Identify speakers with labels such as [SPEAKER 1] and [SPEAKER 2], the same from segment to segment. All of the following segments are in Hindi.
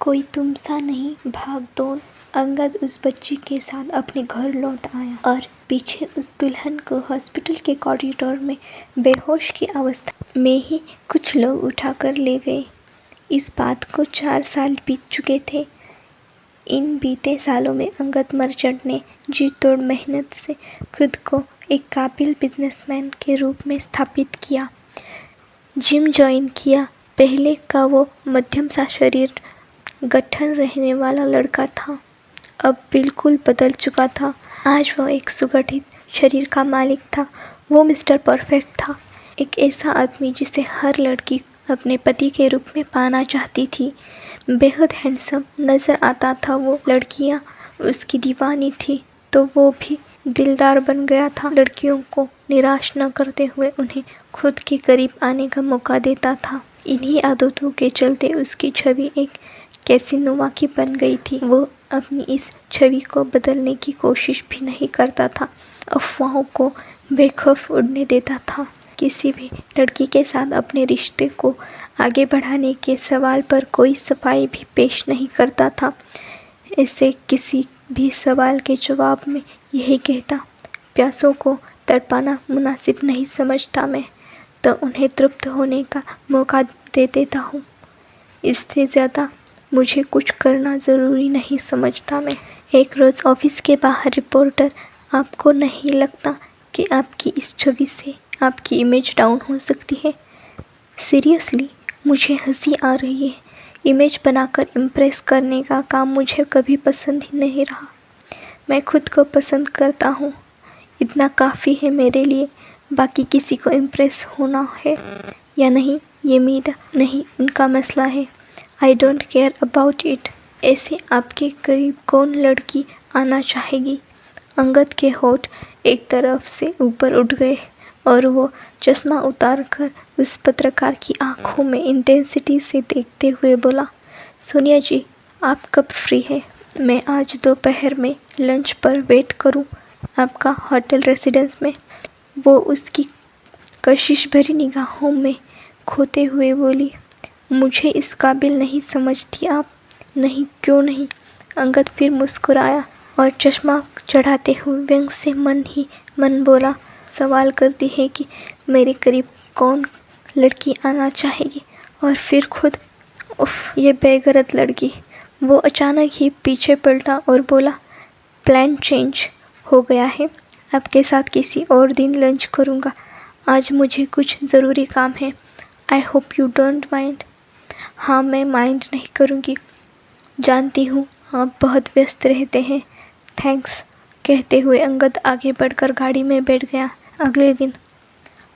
[SPEAKER 1] कोई तुम सा नहीं भाग दौड़। अंगद उस बच्ची के साथ अपने घर लौट आया और पीछे उस दुल्हन को हॉस्पिटल के कॉरिडोर में बेहोश की अवस्था में ही कुछ लोग उठाकर ले गए। इस बात को 4 साल बीत चुके थे। इन बीते सालों में अंगद मर्चेंट ने जी तोड़ मेहनत से खुद को एक काबिल बिजनेसमैन के रूप में स्थापित किया। जिम ज्वाइन किया। पहले का वो मध्यम सा शरीर गठन रहने वाला लड़का था, अब बिल्कुल बदल चुका था। आज वो एक सुगठित शरीर का मालिक था। वो मिस्टर परफेक्ट था, एक ऐसा आदमी जिसे हर लड़की अपने पति के रूप में पाना चाहती थी। बेहद हैंडसम नज़र आता था वो। लड़कियां उसकी दीवानी थी तो वो भी दिलदार बन गया था। लड़कियों को निराश न करते हुए उन्हें खुद के करीब आने का मौका देता था। इन्हीं आदतों के चलते उसकी छवि एक कैसिनोवा की बन गई थी। वो अपनी इस छवि को बदलने की कोशिश भी नहीं करता था, अफवाहों को बेखौफ उड़ने देता था। किसी भी लड़की के साथ अपने रिश्ते को आगे बढ़ाने के सवाल पर कोई सफाई भी पेश नहीं करता था। ऐसे किसी भी सवाल के जवाब में यही कहता, प्यासों को तड़पाना मुनासिब नहीं समझता मैं, तो उन्हें तृप्त होने का मौका दे देता हूँ। इससे ज़्यादा मुझे कुछ करना ज़रूरी नहीं समझता मैं। एक रोज़ ऑफिस के बाहर रिपोर्टर, आपको नहीं लगता कि आपकी इस छवि से आपकी इमेज डाउन हो सकती है? सीरियसली, मुझे हंसी आ रही है। इमेज बनाकर इम्प्रेस करने का काम मुझे कभी पसंद ही नहीं रहा। मैं खुद को पसंद करता हूँ, इतना काफ़ी है मेरे लिए। बाकी किसी को इम्प्रेस होना है या नहीं ये मेरा नहीं, उनका मसला है। I don't care about it. ऐसे आपके करीब कौन लड़की आना चाहेगी? अंगद के होठ एक तरफ से ऊपर उठ गए और वो चश्मा उतार कर उस पत्रकार की आंखों में इंटेंसिटी से देखते हुए बोला, सोनिया जी, आप कब फ्री है? मैं आज दोपहर में लंच पर वेट करूं आपका होटल रेसिडेंस में। वो उसकी कशिश भरी निगाहों में खोते हुए बोली, मुझे इस काबिल नहीं समझती आप। नहीं, क्यों नहीं? अंगद फिर मुस्कुराया और चश्मा चढ़ाते हुए व्यंग से मन ही मन बोला, सवाल करती है कि मेरे करीब कौन लड़की आना चाहेगी और फिर खुद, उफ, ये बेगरत लड़की। वो अचानक ही पीछे पलटा और बोला, प्लान चेंज हो गया है, आपके साथ किसी और दिन लंच करूँगा। आज मुझे कुछ ज़रूरी काम है। I hope you don't mind. हाँ, मैं माइंड नहीं करूँगी, जानती हूँ आप बहुत व्यस्त रहते हैं। थैंक्स, कहते हुए अंगद आगे बढ़कर गाड़ी में बैठ गया। अगले दिन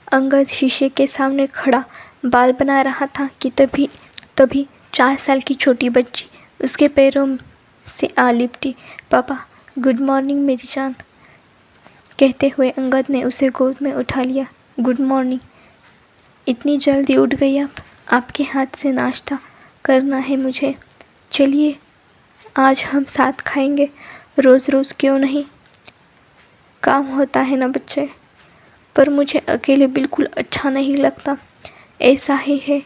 [SPEAKER 1] अंगद शीशे के सामने खड़ा बाल बना रहा था कि तभी 4 साल की छोटी बच्ची उसके पैरों से आ लिपटी। पापा, गुड मॉर्निंग मेरी जान, कहते हुए अंगद ने उसे गोद में उठा लिया। Good morning. इतनी जल्दी उठ गई आप? आपके हाथ से नाश्ता करना है मुझे। चलिए, आज हम साथ खाएंगे। रोज़ रोज़ क्यों नहीं? काम होता है ना बच्चे। पर मुझे अकेले बिल्कुल अच्छा नहीं लगता। ऐसा ही है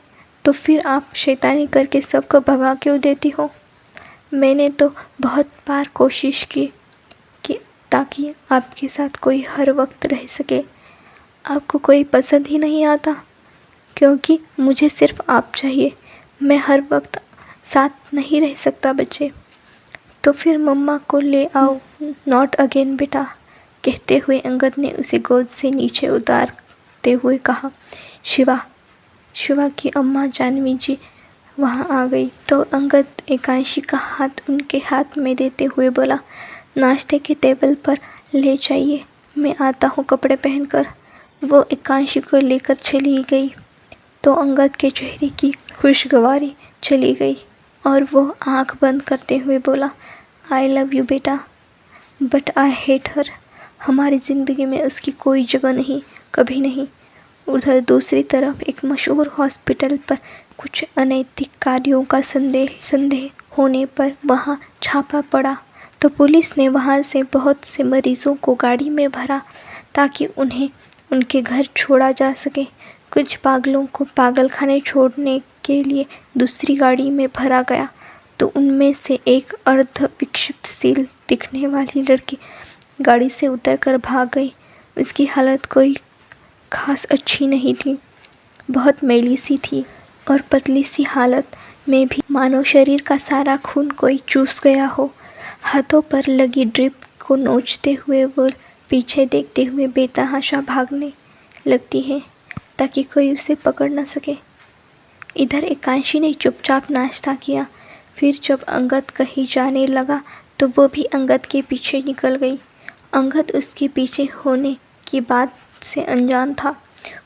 [SPEAKER 1] तो फिर आप शैतानी करके सबको भगा क्यों देती हो? मैंने तो बहुत बार कोशिश की कि ताकि आपके साथ कोई हर वक्त रह सके। आपको कोई पसंद ही नहीं आता, क्योंकि मुझे सिर्फ आप चाहिए। मैं हर वक्त साथ नहीं रह सकता बच्चे। तो फिर मम्मा को ले आओ। नॉट अगेन बेटा, कहते हुए अंगद ने उसे गोद से नीचे उतारते हुए कहा। शिवा की अम्मा जानवी जी वहाँ आ गई तो अंगद एकांशी का हाथ उनके हाथ में देते हुए बोला, नाश्ते के टेबल पर ले जाइए, मैं आता हूँ कपड़े पहनकर। वो एकांशी को लेकर चली गई तो अंगद के चेहरे की खुशगवारी चली गई और वो आंख बंद करते हुए बोला, आई लव यू बेटा, बट आई हेट हर। हमारी ज़िंदगी में उसकी कोई जगह नहीं, कभी नहीं। उधर दूसरी तरफ एक मशहूर हॉस्पिटल पर कुछ अनैतिक कार्यों का संदेह होने पर वहाँ छापा पड़ा तो पुलिस ने वहाँ से बहुत से मरीजों को गाड़ी में भरा ताकि उन्हें उनके घर छोड़ा जा सके। कुछ पागलों को पागलखाने छोड़ने के लिए दूसरी गाड़ी में भरा गया। तो उनमें से एक अर्ध विक्षिप्तशील दिखने वाली लड़की गाड़ी से उतरकर भाग गई। उसकी हालत कोई खास अच्छी नहीं थी, बहुत मैली सी थी और पतली सी हालत में भी मानो शरीर का सारा खून कोई चूस गया हो। हाथों पर लगी ड्रिप को नोचते हुए वो पीछे देखते हुए बेतहाशा भागने लगती है ताकि कोई उसे पकड़ न सके। इधर एकांशी ने चुपचाप नाश्ता किया। फिर जब अंगद कहीं जाने लगा तो वो भी अंगद के पीछे निकल गई। अंगद उसके पीछे होने की बात से अनजान था।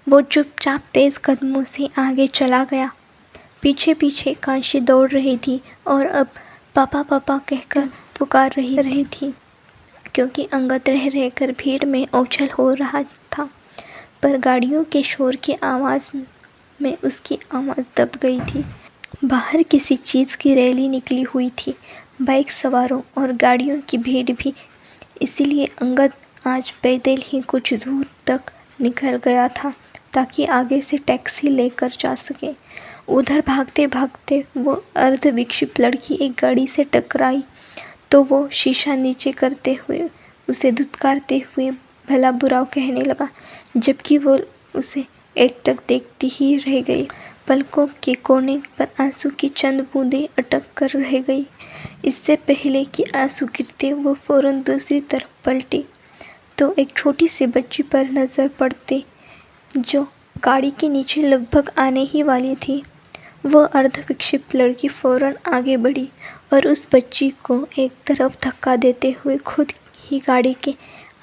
[SPEAKER 1] वो चुपचाप तेज़ कदमों से आगे चला गया। पीछे पीछे कांशी दौड़ रही थी और अब पापा पापा कहकर पुकार रही थी, क्योंकि अंगद रह रहकर भीड़ में ओझल हो रहा था। पर गाड़ियों के शोर की आवाज़ में उसकी आवाज़ दब गई थी। बाहर किसी चीज़ की रैली निकली हुई थी, बाइक सवारों और गाड़ियों की भीड़ भी। इसीलिए अंगद आज पैदल ही कुछ दूर तक निकल गया था ताकि आगे से टैक्सी लेकर जा सके। उधर भागते भागते वो अर्ध विक्षिप्त लड़की एक गाड़ी से टकराई तो वो शीशा नीचे करते हुए उसे धुतकारते हुए भला बुरा कहने लगा, जबकि वो उसे एकटक देखती ही रह गई। पलकों के कोने पर आंसू की चंद बूंदें अटक कर रह गई। इससे पहले कि आंसू गिरते वो फौरन दूसरी तरफ पलटी तो एक छोटी सी बच्ची पर नज़र पड़ते जो गाड़ी के नीचे लगभग आने ही वाली थी। वह अर्धविक्षिप्त लड़की फौरन आगे बढ़ी और उस बच्ची को एक तरफ धक्का देते हुए खुद ही गाड़ी के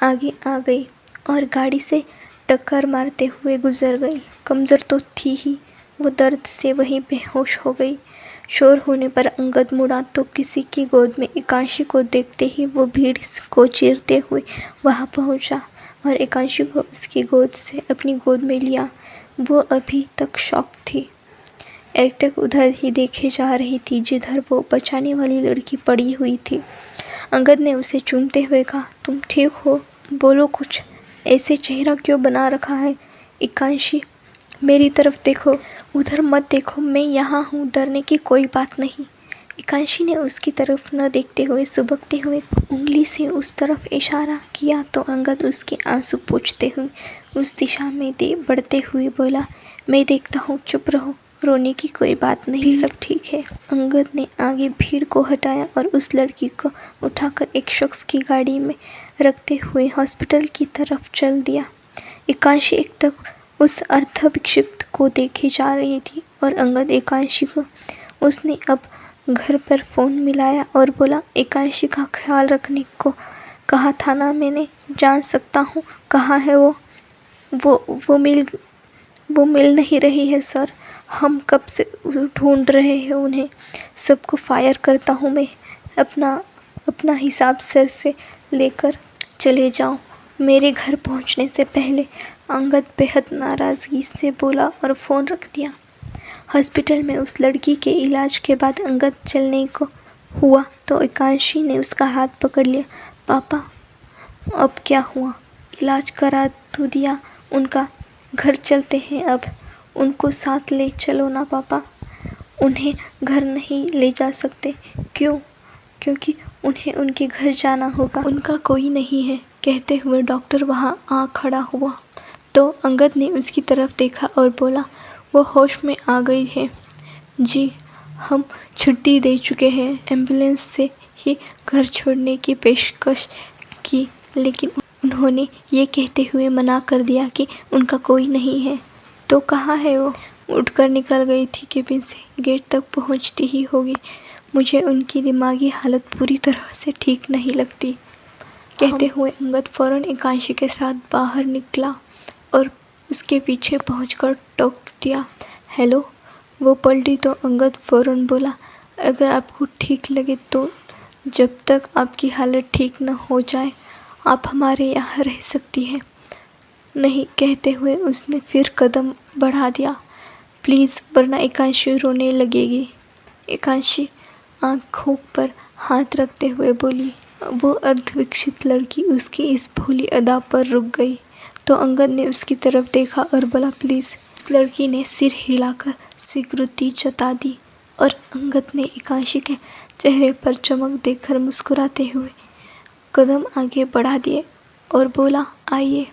[SPEAKER 1] आगे आ गई और गाड़ी से टक्कर मारते हुए गुजर गई। कमज़ोर तो थी ही, वो दर्द से वहीं बेहोश हो गई। शोर होने पर अंगद मुड़ा तो किसी की गोद में एकांशी को देखते ही वो भीड़ को चीरते हुए वहाँ पहुँचा और एकांशी को उसकी गोद से अपनी गोद में लिया। वो अभी तक शॉक थी, एकटक उधर ही देखे जा रही थी जिधर वो बचाने वाली लड़की पड़ी हुई थी। अंगद ने उसे चूमते हुए कहा, तुम ठीक हो? बोलो कुछ, ऐसे चेहरा क्यों बना रखा है? एकांशी, मेरी तरफ देखो, उधर मत देखो, मैं यहाँ हूँ, डरने की कोई बात नहीं। एकांशी ने उसकी तरफ न देखते हुए सुबकते हुए उंगली से उस तरफ इशारा किया तो अंगद उसके आंसू पोंछते हुए उस दिशा में बढ़ते हुए बोला, मैं देखता हूँ, चुप रहो, रोने की कोई बात नहीं, सब ठीक है। अंगद ने आगे भीड़ को हटाया और उस लड़की को उठाकर एक शख्स की गाड़ी में रखते हुए हॉस्पिटल की तरफ चल दिया। एकांशी एकटक उस अर्धविक्षिप्त को देखे जा रही थी और अंगद एकांशी को उसने अब घर पर फ़ोन मिलाया और बोला, एकांशी का ख्याल रखने को कहा था ना मैंने, जान सकता हूँ कहाँ है वो मिल नहीं रही है सर, हम कब से ढूंढ रहे हैं उन्हें, सबको फायर करता हूँ मैं, अपना हिसाब सर से लेकर चले जाओ। मेरे घर पहुँचने से पहले अंगद बेहद नाराज़गी से बोला और फ़ोन रख दिया। हॉस्पिटल में उस लड़की के इलाज के बाद अंगद चलने को हुआ तो एकांशी ने उसका हाथ पकड़ लिया। पापा, अब क्या हुआ? इलाज करा तो दिया उनका, घर चलते हैं अब, उनको साथ ले चलो ना पापा। उन्हें घर नहीं ले जा सकते। क्यों? क्योंकि उन्हें उनके घर जाना होगा, उनका कोई नहीं है। कहते हुए डॉक्टर वहाँ आ खड़ा हुआ तो अंगद ने उसकी तरफ देखा और बोला, वो होश में आ गई है जी, हम छुट्टी दे चुके हैं। एम्बुलेंस से ही घर छोड़ने की पेशकश की, लेकिन उन्होंने ये कहते हुए मना कर दिया कि उनका कोई नहीं है। तो कहाँ है वो? उठकर निकल गई थी केबिन से, गेट तक पहुँचती ही होगी। मुझे उनकी दिमागी हालत पूरी तरह से ठीक नहीं लगती। कहते हुए अंगद फ़ौरन एकांशी के साथ बाहर निकला और उसके पीछे पहुंचकर टोक दिया, हेलो। वो पलटी तो अंगद फ़ौरन बोला, अगर आपको ठीक लगे तो जब तक आपकी हालत ठीक न हो जाए आप हमारे यहाँ रह सकती हैं। नहीं, कहते हुए उसने फिर कदम बढ़ा दिया, प्लीज़, वरना एकांशी रोने लगेगी। एकांशी आँखों पर हाथ रखते हुए बोली। वो अर्धविकसित लड़की उसकी इस भोली अदा पर रुक गई तो अंगद ने उसकी तरफ देखा और बोला, प्लीज़। उस लड़की ने सिर हिलाकर स्वीकृति जता दी। और अंगद ने एकांशी के चेहरे पर चमक देखकर मुस्कुराते हुए कदम आगे बढ़ा दिए और बोला, आइए।